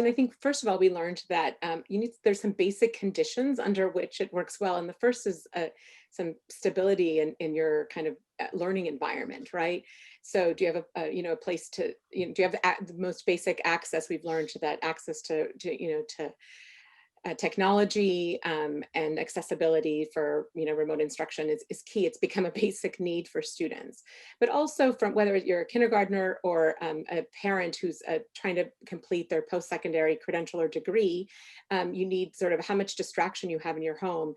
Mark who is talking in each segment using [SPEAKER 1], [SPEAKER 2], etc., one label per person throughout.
[SPEAKER 1] I think first of all, we learned that there's some basic conditions under which it works well. And the first is some stability in your kind of learning environment, right? So do you have a place to, do you have the most basic access? We've learned that access to technology and accessibility for remote instruction is key. It's become a basic need for students, but also from whether you're a kindergartner or a parent who's trying to complete their post-secondary credential or degree, you need sort of how much distraction you have in your home,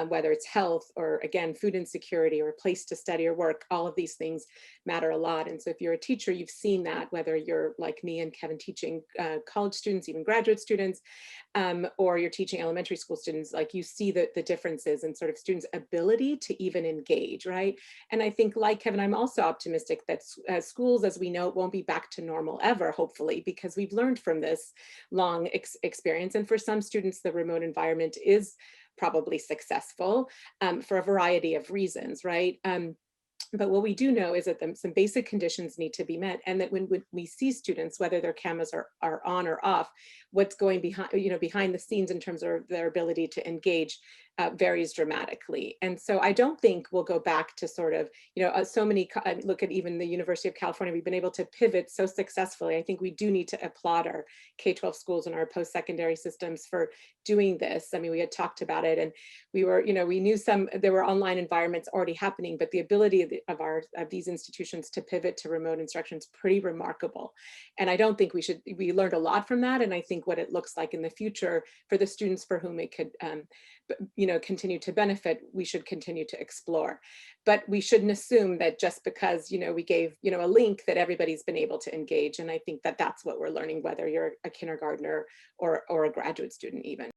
[SPEAKER 1] whether it's health or again food insecurity or a place to study or work. All of these things matter a lot. And so if you're a teacher, you've seen that, whether you're like me and Kevin teaching college students, even graduate students, or you're teaching elementary school students, like you see the differences in sort of students' ability to even engage, right? And I think, like Kevin, I'm also optimistic that schools, as we know, it won't be back to normal ever, hopefully, because we've learned from this long experience. And for some students, the remote environment is probably successful for a variety of reasons, right? But what we do know is that some basic conditions need to be met, and that when we see students, whether their cameras are on or off, what's going behind the scenes in terms of their ability to engage varies dramatically. And so I don't think we'll go back to sort of, so many, look at even the University of California, we've been able to pivot so successfully. I think we do need to applaud our K-12 schools and our post-secondary systems for doing this. I mean, we had talked about it, and we knew there were online environments already happening, but the ability of these institutions to pivot to remote instruction is pretty remarkable. And I don't think we learned a lot from that. And I think what it looks like in the future for the students for whom it could, continue to benefit, we should continue to explore. But we shouldn't assume that just because, we gave, a link, that everybody's been able to engage. And I think that that's what we're learning, whether you're a kindergartner or a graduate student even.